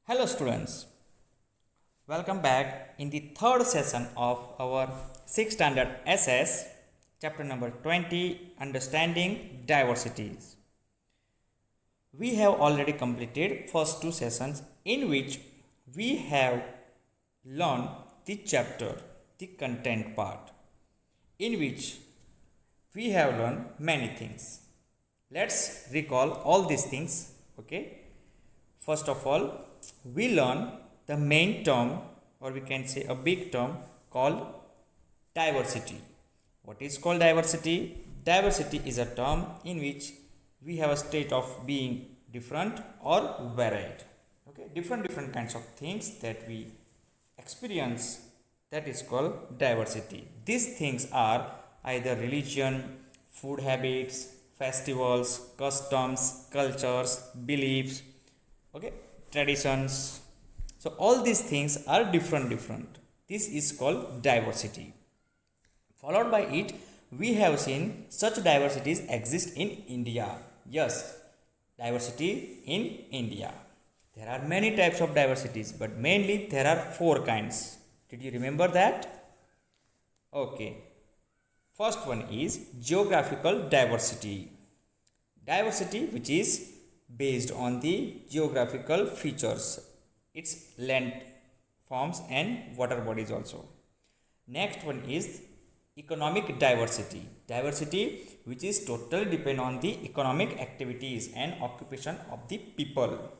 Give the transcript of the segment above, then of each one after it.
Hello students, welcome back in the third session of our 6th standard SS chapter number 20 Understanding Diversities. We have already completed first two sessions in which we have learned the chapter, the content part, in which we have learned many things. Let's recall all these things, okay? First of all, we learn the main term, or we can say a big term called diversity. What is called diversity? Diversity is a term in which we have a state of being different or varied. Okay, different kinds of things that we experience, that is called diversity. These things are either religion, food habits, festivals, customs, cultures, beliefs, okay, traditions. So all these things are different. This is called diversity. Followed by it, we have seen such diversities exist in India. Yes, diversity in India. There are many types of diversities, but mainly there are four kinds. Did you remember that? Okay. First one is geographical diversity. Diversity which is based on the geographical features, its land forms and water bodies also. Next one is economic diversity. Diversity which is totally depend on the economic activities and occupation of the people.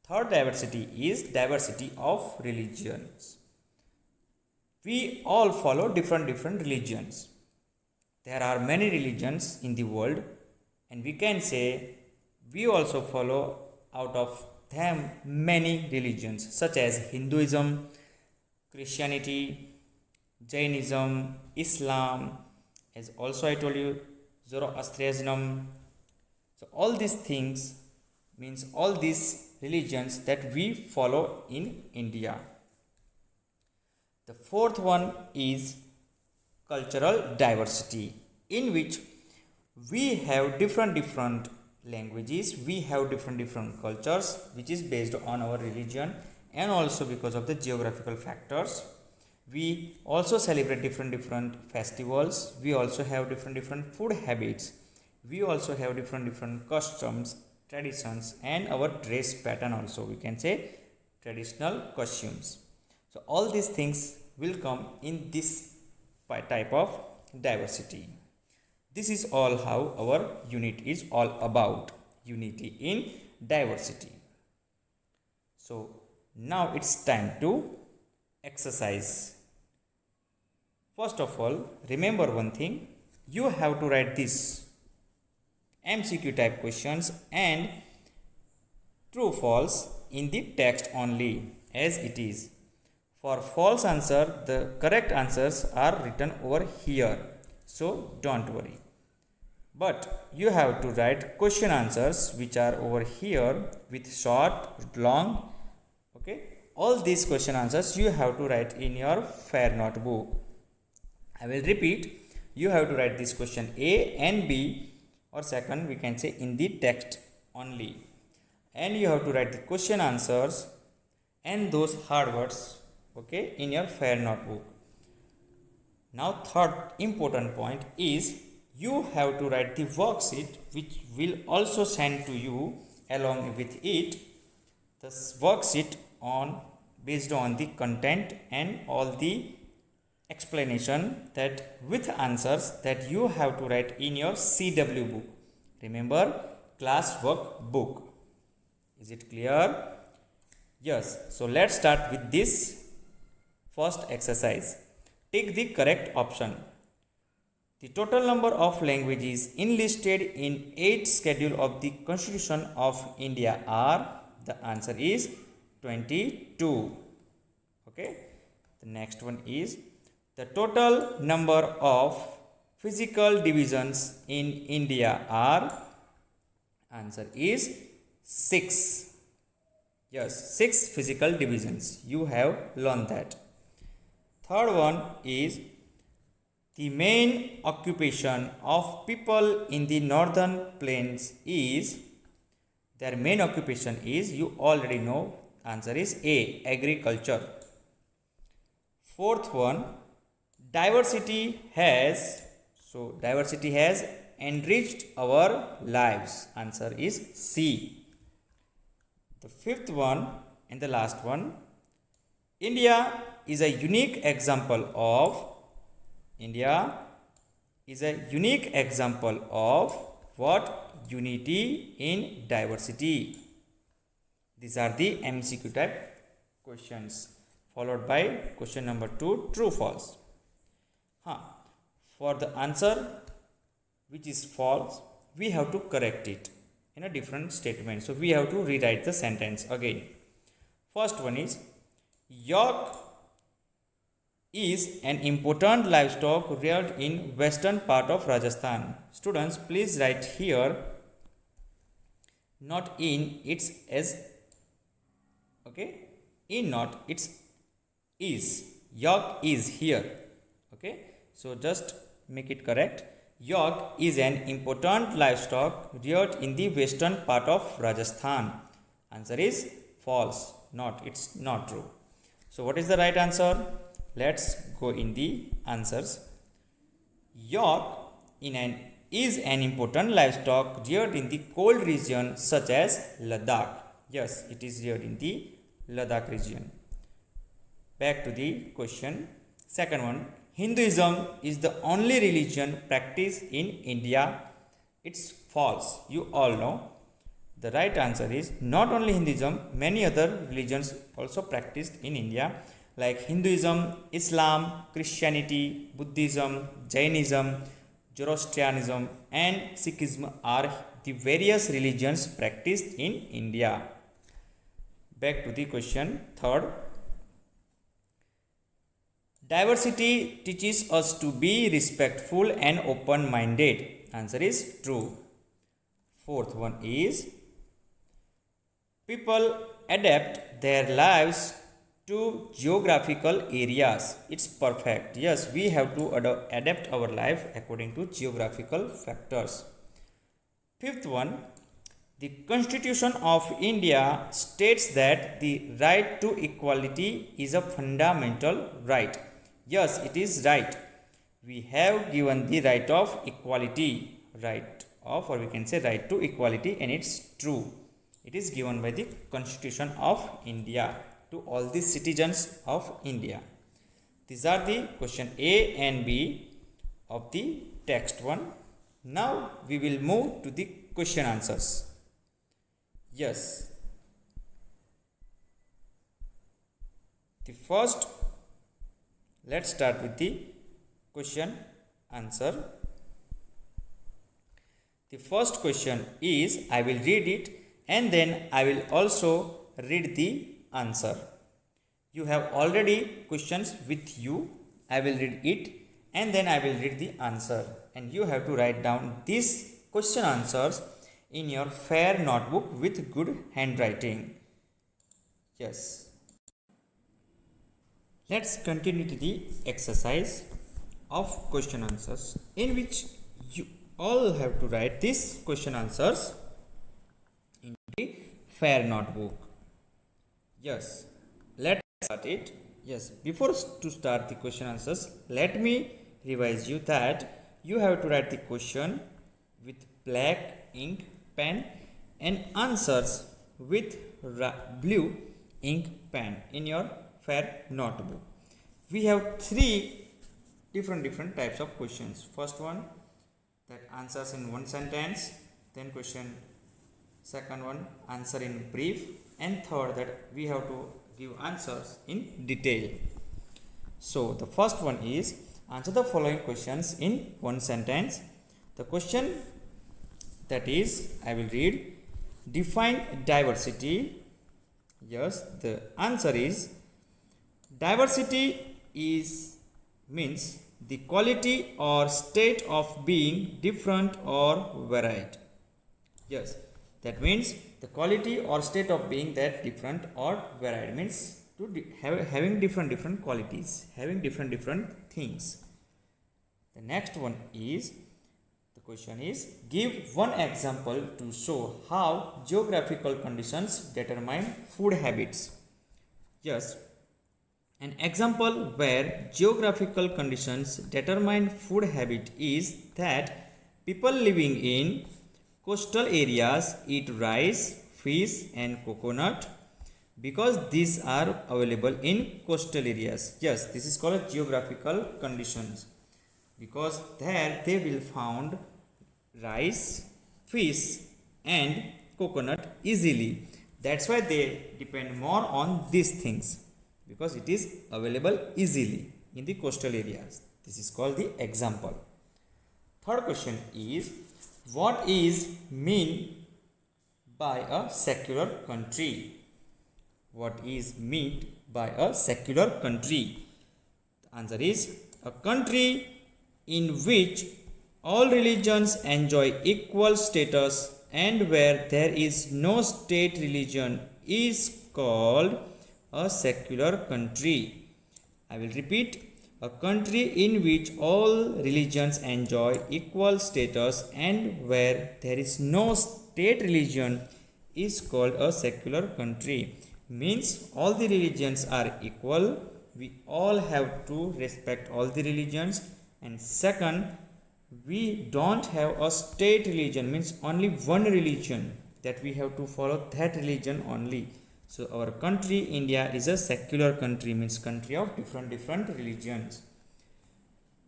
Third diversity is diversity of religions. We all follow different religions. There are many religions in the world, and we can say we also follow out of them many religions such as Hinduism, Christianity, Jainism, Islam, as also I told you, Zoroastrianism. So all these things means all these religions that we follow in India. The fourth one is cultural diversity, in which we have different languages, we have different cultures, which is based on our religion and also because of the geographical factors. We also celebrate different festivals. We also have different food habits. We also have different customs, traditions, and our dress pattern also, we can say traditional costumes. So all these things will come in this type of diversity. This is all how our unit is all about, unity in diversity. So now it's time to exercise. First of all, remember one thing, you have to write this MCQ type questions and true false in the text only as it is. For false answer, the correct answers are written over here, so don't worry. But you have to write question answers which are over here with short, long, okay. All these question answers you have to write in your fair notebook. I will repeat, you have to write this question A and B, or second we can say in the text only. And you have to write the question answers and those hard words, okay, in your fair notebook. Now third important point is you have to write the worksheet which will also send to you along with it, this worksheet on based on the content and all the explanation that with answers that you have to write in your CW book. Remember, class work book. Is it clear? Yes. So let's start with this first exercise. Take the correct option. The total number of languages enlisted in 8th schedule of the Constitution of India are, the answer is 22. Okay. The next one is the total number of physical divisions in India are, answer is 6. Yes, 6 physical divisions. You have learned that. Third one is the main occupation of people in the northern plains is, their main occupation is, you already know, answer is A, agriculture. Fourth one, diversity has enriched our lives. Answer is C. The fifth one and the last one, India is a unique example of what? Unity in diversity. These are the MCQ type questions, followed by question number 2, true false. For the answer which is false, we have to correct it in a different statement. So we have to rewrite the sentence again. First one is, yak is an important livestock reared in western part of Rajasthan. Students, please write here, not in, it's as, okay, in, not, it's is. Yak is here, okay. So just make it correct. Yak is an important livestock reared in the western part of Rajasthan. Answer is false, not, it's not true. So what is the right answer? Let's go in the answers. Yak is an important livestock reared in the cold region such as Ladakh. Yes, it is reared in the Ladakh region. Back to the question. Second one, Hinduism is the only religion practiced in India. It's false. You all know. The right answer is not only Hinduism, many other religions also practiced in India, like Hinduism, Islam, Christianity, Buddhism, Jainism, Zoroastrianism and Sikhism are the various religions practiced in India. Back to the question. Third, diversity teaches us to be respectful and open-minded. Answer is true. Fourth one is, people adapt their lives to geographical areas. It's perfect. Yes, we have to adapt our life according to geographical factors. Fifth one, the Constitution of India states that the right to equality is a fundamental right. Yes, it is right. We have given the right of equality, or we can say right to equality, and it's true. It is given by the Constitution of India to all the citizens of India. These are the question A and B of the text one. Now we will move to the question answers. Yes. The first, let's start with the question answer. The first question is, I will read it and then I will also read the answer. You have already questions with you. I will read it and then I will read the answer, and you have to write down these question answers in your fair notebook with good handwriting. Yes. Let's continue to the exercise of question answers, in which you all have to write these question answers in the fair notebook. Yes, let's start it. Yes, before to start the question answers, let me revise you that you have to write the question with black ink pen and answers with blue ink pen in your fair notebook. We have three different types of questions. First one, that answers in one sentence, then question second one, answer in brief, and third, that we have to give answers in detail. So the first one is, answer the following questions in one sentence. The question that is, I will read, define diversity. Yes, the answer is, diversity means the quality or state of being different or varied. Yes, that means the quality or state of being that different or varied, means to having different qualities, having different things. The next one is, the The question is, give one example to show how geographical conditions determine food habits. Yes, an example where geographical conditions determine food habit is that people living in coastal areas eat rice, fish, and coconut because these are available in coastal areas. Yes, this is called geographical conditions because there they will found rice, fish, and coconut easily. That's why they depend more on these things because it is available easily in the coastal areas. This is called the example. Third question is, what is mean by a secular country? What is meant by a secular country? The answer is a country in which all religions enjoy equal status and where there is no state religion is called a secular country. I will repeat. A country in which all religions enjoy equal status and where there is no state religion is called a secular country. Means all the religions are equal. We all have to respect all the religions. And second, we don't have a state religion, means only one religion that we have to follow that religion only. So our country India is a secular country, means country of different religions.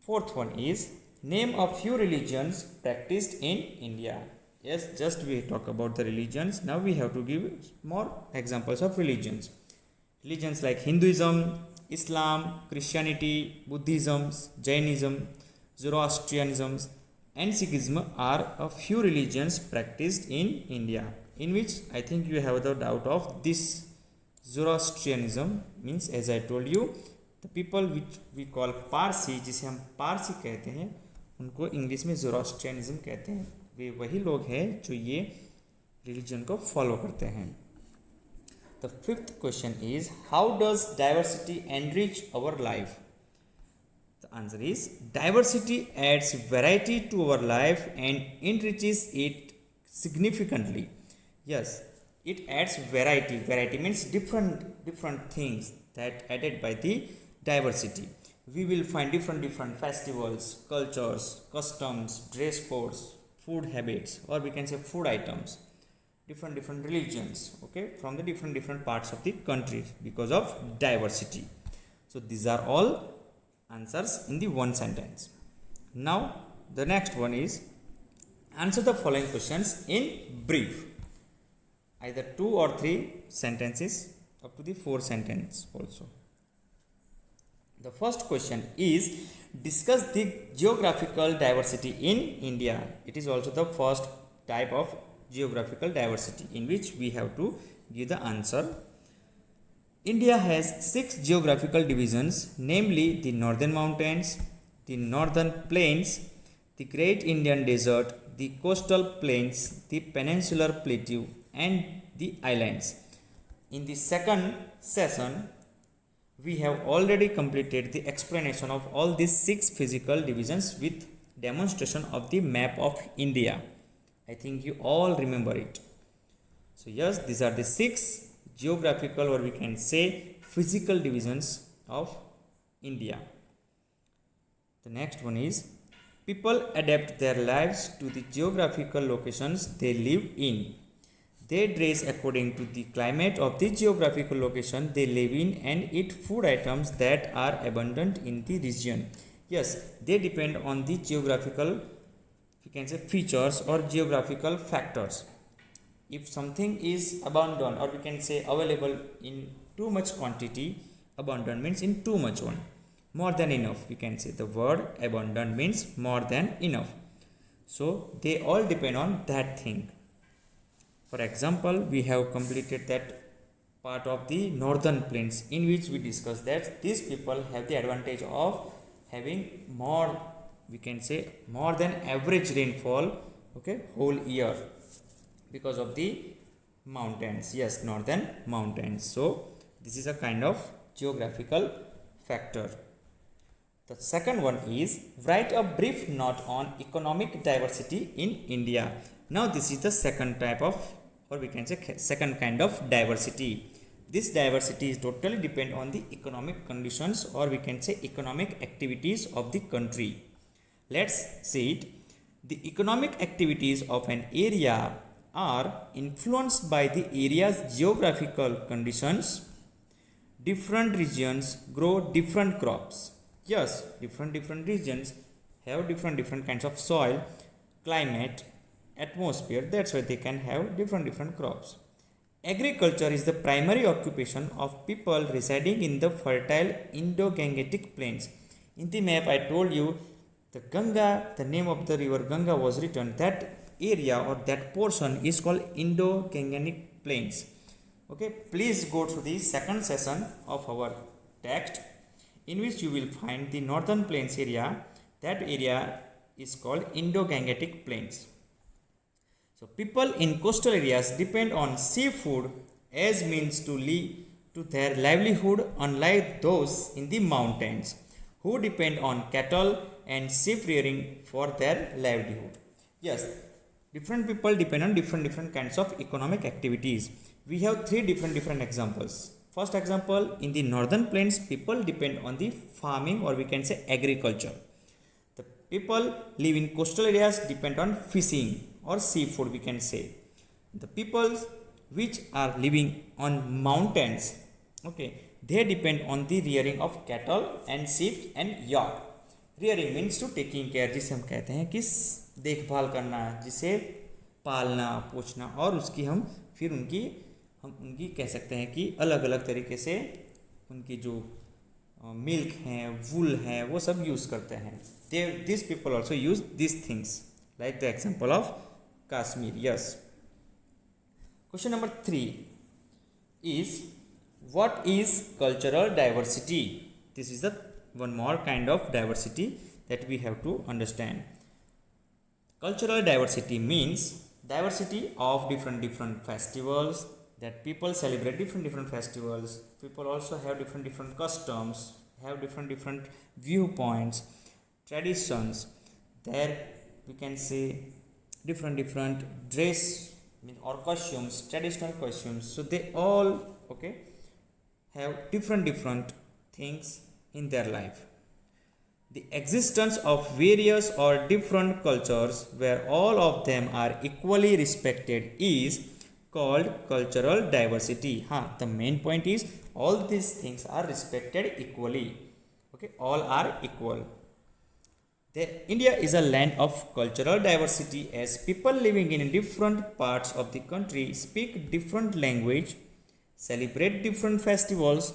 Fourth one is, name a few religions practiced in India. Yes, just we talk about the religions. Now we have to give more examples of religions. Religions like Hinduism, Islam, Christianity, Buddhism, Jainism, Zoroastrianism, and Sikhism are a few religions practiced in India, in which I think you have the doubt of this Zoroastrianism. Means as I told you, the people which we call Parsi, जिसे हम पारसी कहते हैं, उनको English में ज़ोरास्ट्रियनिज्म कहते हैं. वे वही लोग हैं जो ये रिलीजन को फॉलो करते हैं. The fifth question is, how does diversity enrich our life? The answer is, diversity adds variety to our life and enriches it significantly. Yes, it adds variety. Variety means different things that added by the diversity. We will find different festivals, cultures, customs, dress codes, food habits, or we can say food items, different religions, okay, from the different parts of the country because of diversity. So these are all answers in the one sentence. Now the next one is, answer the following questions in brief, either 2 or 3 sentences up to the 4 sentence also. The first question is, discuss the geographical diversity in India. It is also the first type of geographical diversity in which we have to give the answer. India has 6 geographical divisions, namely the northern mountains, the northern plains, the great Indian desert, the coastal plains, the peninsular plateau, and the islands. In the second session, we have already completed the explanation of all these 6 physical divisions with demonstration of the map of India. I think you all remember it. So yes, these are the 6 geographical, or we can say physical divisions of India. The next one is, people adapt their lives to the geographical locations they live in. They dress according to the climate of the geographical location they live in and eat food items that are abundant in the region. Yes, they depend on the geographical, we can say, features or geographical factors. If something is abundant, or we can say available in too much quantity, abundant means in too much one, more than enough, we can say. The word abundant means more than enough. So they all depend on that thing. For example, we have completed that part of the northern plains in which we discussed that these people have the advantage of having more, we can say, more than average rainfall, okay, whole year because of the mountains. Yes, northern mountains. So this is a kind of geographical factor. The second one is write a brief note on economic diversity in India. Now this is the second type of, or we can say second kind of diversity. This diversity is totally depend on the economic conditions, or we can say economic activities of the country. Let's see it. The economic activities of an area are influenced by the area's geographical conditions. Different regions grow different crops. Yes, different regions have different kinds of soil, climate, atmosphere. That's why they can have different crops. Agriculture is the primary occupation of people residing in the fertile Indo-Gangetic plains. In the map I told you, the Ganga, the name of the river Ganga was written. That area or that portion is called Indo-Gangetic plains. Okay, please go to the second session of our text, in which you will find the northern plains area. That area is called Indo-Gangetic plains. So people in coastal areas depend on seafood as means to their livelihood, unlike those in the mountains who depend on cattle and sheep rearing for their livelihood. Yes, different people depend on different kinds of economic activities. We have three different examples. First example, in the northern plains, people depend on the farming, or we can say agriculture. The people live in coastal areas depend on fishing or seafood, we can say. The people which are living on mountains, okay, they depend on the rearing of cattle and sheep and yacht. Rearing means to taking care, जिसे हम कहते हैं कि देखभाल करना, जिसे पालना पोछना, और उसकी हम फिर उनकी कह सकते हैं कि अलग अलग तरीके से उनकी जो मिल्क हैं, वूल हैं, वो सब यूज़ करते हैं. This people also use this things, like the example of Kashmir. Yes. Question number 3 is, what is cultural diversity? This is the one more kind of diversity that we have to understand. Cultural diversity means diversity of different festivals, that people celebrate different festivals. People also have different customs, have different viewpoints, traditions. There we can say different dress or costumes, traditional costumes. So they all, okay, have different things in their life. The existence of various or different cultures where all of them are equally respected is called cultural diversity. The main point is all these things are respected equally. Okay, all are equal. India is a land of cultural diversity, as people living in different parts of the country speak different language, celebrate different festivals,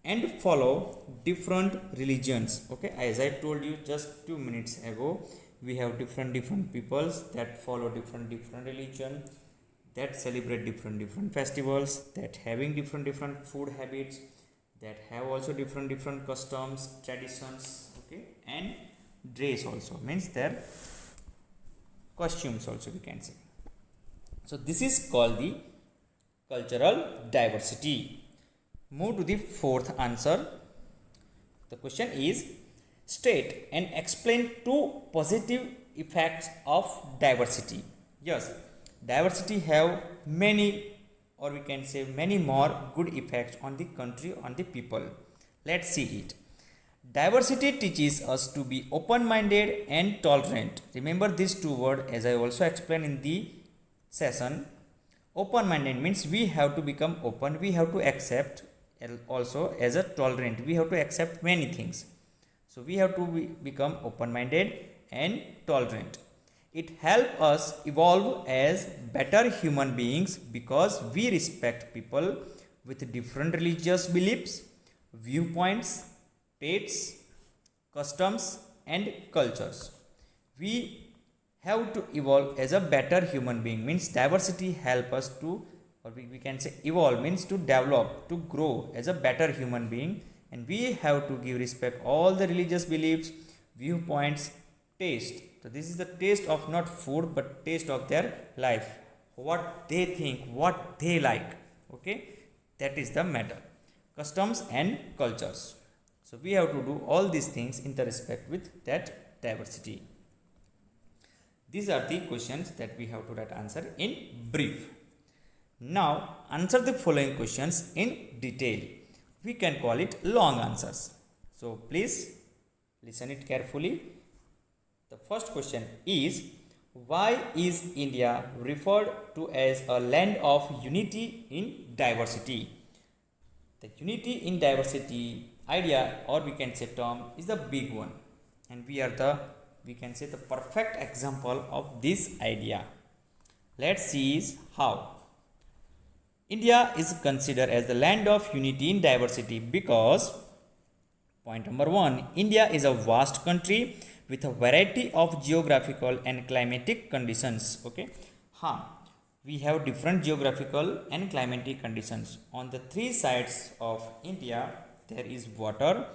and follow different religions. Okay, as I told you just 2 minutes ago, we have different peoples that follow different religion, that celebrate different festivals, that having different food habits, that have also different customs, traditions. Okay, and dress also means their costumes also, we can say. So this is called the cultural diversity. Move to the fourth answer. The question is, state and explain 2 positive effects of diversity. Yes, diversity have many, or we can say many more good effects on the country, on the people. Let's see it. Diversity teaches us to be open-minded and tolerant. Remember these 2 words, as I also explained in the session. Open-minded means we have to become open, we have to accept. Also as a tolerant, we have to accept many things. So we have to become open-minded and tolerant. It helps us evolve as better human beings because we respect people with different religious beliefs, viewpoints, faiths, customs, and cultures. We have to evolve as a better human being. Means diversity help us to, or we can say evolve means to develop, to grow as a better human being. And we have to give respect all the religious beliefs, viewpoints, taste. So this is the taste of not food but taste of their life, what they think, what they like. Okay, that is the matter. Customs and cultures. So we have to do all these things in the respect with that diversity. These are the questions that we have to write answer in brief. Now answer the following questions in detail. We can call it long answers. So please listen it carefully. The first question is, why is India referred to as a land of unity in diversity? The unity in diversity idea, or we can say term, is the big one, and we can say the perfect example of this idea. Let's see how. India is considered as the land of unity in diversity because, point number 1, India is a vast country with a variety of geographical and climatic conditions. Okay, we have different geographical and climatic conditions. On the three sides of India, there is water.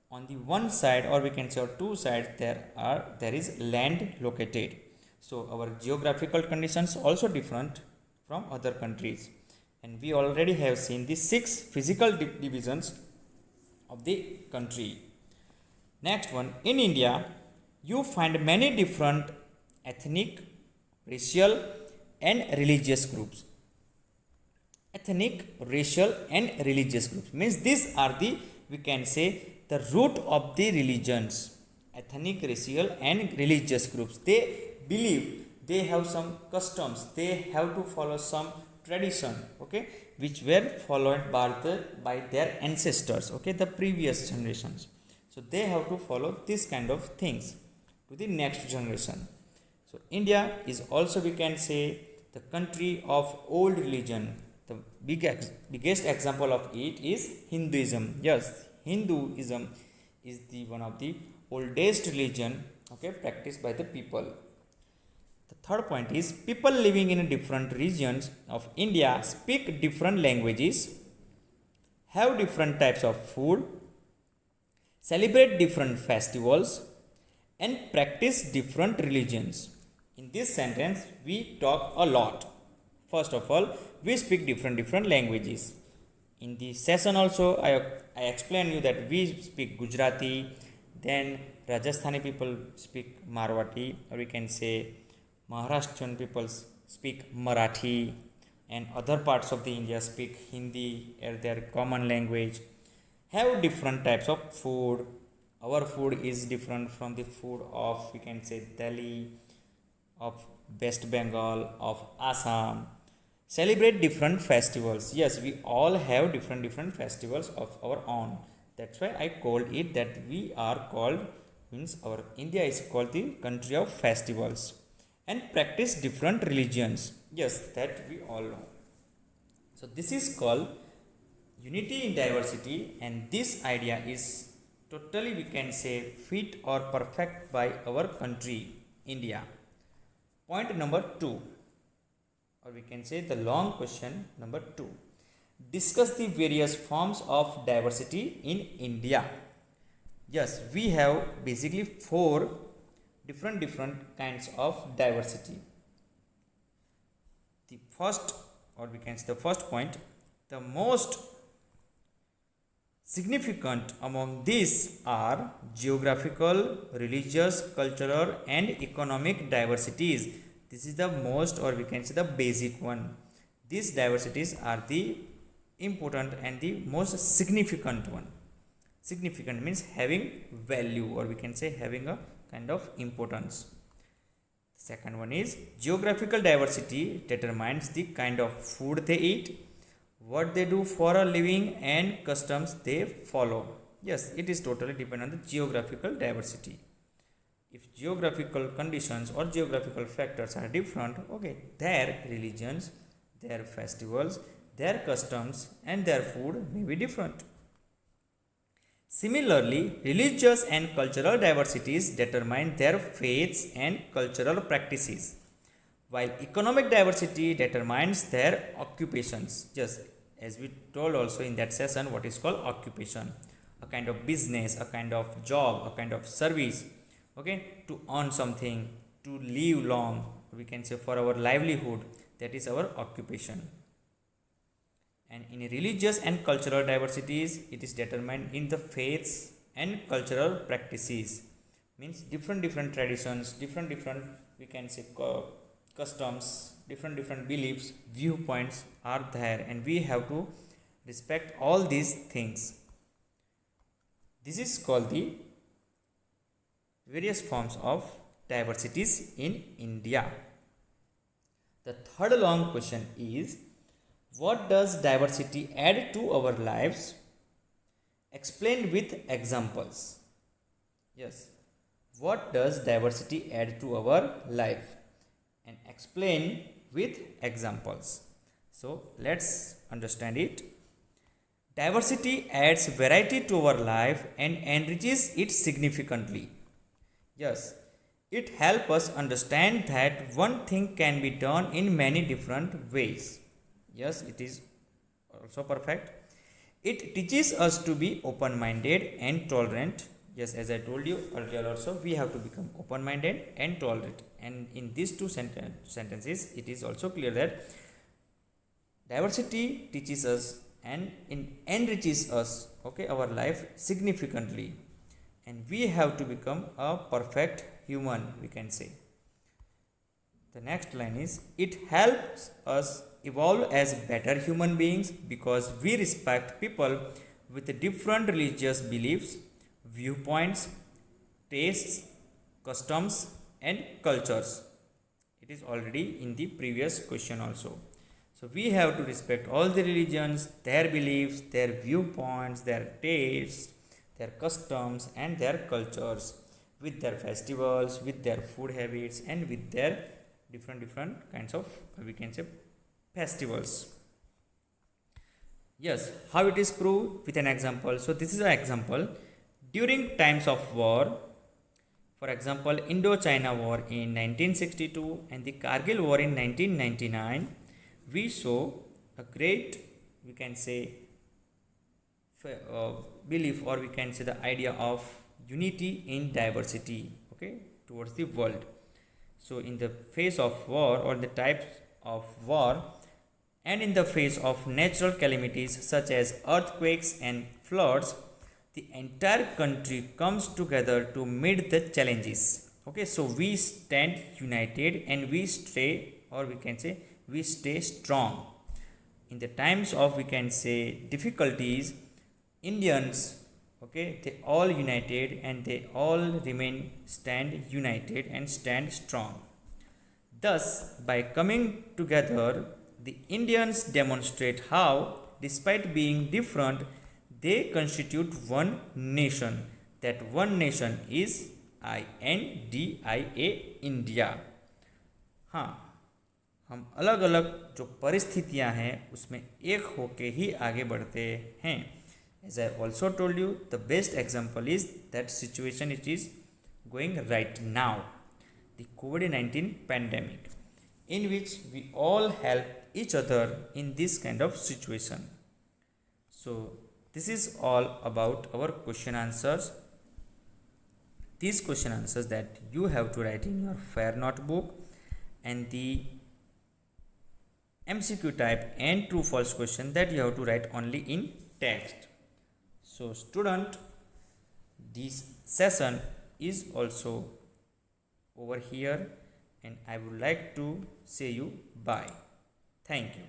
On the one side, or we can say on two sides, there is land located. So our geographical conditions also different from other countries, and we already have seen the 6 physical divisions of the country. Next one, in India you find many different ethnic, racial and religious groups. Ethnic, racial and religious groups means these are the, we can say, the root of the religions. Ethnic, racial and religious groups, they believe, they have some customs, they have to follow some tradition, okay, which were followed by their ancestors, okay, the previous generations. So they have to follow this kind of things to the next generation. So India is also, we can say, the country of old religion. The biggest example of it is Hinduism. Yes, Hinduism is the one of the oldest religion, okay, practiced by the people. The third point is, people living in different regions of India speak different languages, have different types of food, celebrate different festivals and practice different religions. In this sentence we talk a lot. First of all, we speak different languages. In the session also I explained you that we speak Gujarati, then Rajasthani people speak Marwati, or we can say Maharashtrian people speak Marathi, and other parts of the India speak Hindi as their common language. Have different types of food. Our food is different from the food of, we can say, Delhi, of West Bengal, of Assam. Celebrate different festivals. Yes, we all have different festivals of our own. That's why I called it that we are called, means our India is called the country of festivals. And practice different religions. Yes, that we all know. So this is called unity in diversity, and this idea is totally, we can say, fit or perfect by our country India. Point number 2, or we can say the long question number 2, discuss the various forms of diversity in India. Yes, we have basically 4 different kinds of diversity. The first, or we can say the first point, the most significant among these are geographical, religious, cultural and economic diversities. This is the most, or we can say, the basic one. These diversities are the important and the most significant one. Significant means having value, or we can say having a kind of importance. Second one is geographical diversity determines the kind of food they eat, what they do for a living and customs they follow. Yes, it is totally dependent on the geographical diversity. If geographical conditions or geographical factors are different, okay, their religions, their festivals, their customs and their food may be different. Similarly, religious and cultural diversities determine their faiths and cultural practices, while economic diversity determines their occupations. Just as we told also in that session, what is called occupation, a kind of business, a kind of job, a kind of service, okay, to earn something, to live long, we can say for our livelihood, that is our occupation. And in religious and cultural diversities, it is determined in the faiths and cultural practices. Means different traditions, different we can say customs, different beliefs, viewpoints are there, and we have to respect all these things. This is called the various forms of diversities in India. The third long question is, what does diversity add to our lives? Explain with examples. Yes, what does diversity add to our life? And explain with examples. So let's understand it. Diversity adds variety to our life and enriches it significantly. Yes, it helps us understand that one thing can be done in many different ways. Yes, it is also perfect. It teaches us to be open minded and tolerant. Yes, as I told you earlier, also we have to become open minded and tolerant. And in these two sentences, it is also clear that diversity teaches us and enriches us, okay, our life significantly. And we have to become a perfect human, we can say. The next line is, it helps us evolve as better human beings because we respect people with different religious beliefs, viewpoints, tastes, customs, and cultures. It is already in the previous question also. So we have to respect all the religions, their beliefs, their viewpoints, their tastes, their customs, and their cultures, with their festivals, with their food habits, and with their different kinds of, we can say, festivals. Yes, how it is proved with an example. So this is an example. During times of war, for example, Indo-China War in 1962 and the Kargil War in 1999, we saw a great, we can say, belief, or we can say the idea of unity in diversity, okay, towards the world. So in the face of war, or the types of war, and in the face of natural calamities such as earthquakes and floods, the entire country comes together to meet the challenges. Okay, so we stand united and we stay, or we can say we stay strong. In the times of, we can say, difficulties, Indians, okay, they all united and they all remain stand united and stand strong. Thus, by coming together, the Indians demonstrate how, despite being different, they constitute one nation. That one nation is INDIA, India. हाँ, हम अलग अलग जो परिस्थितियां हैं उसमें एक होके ही आगे बढ़ते हैं. As I also told you, the best example is that situation it is going right now, the COVID-19 pandemic, in which we all help each other in this kind of situation. So this is all about our question answers. These question answers that you have to write in your fair notebook, and the MCQ type and true false question that you have to write only in text. So student, this session is also over here, and I would like to say you bye. Thank you.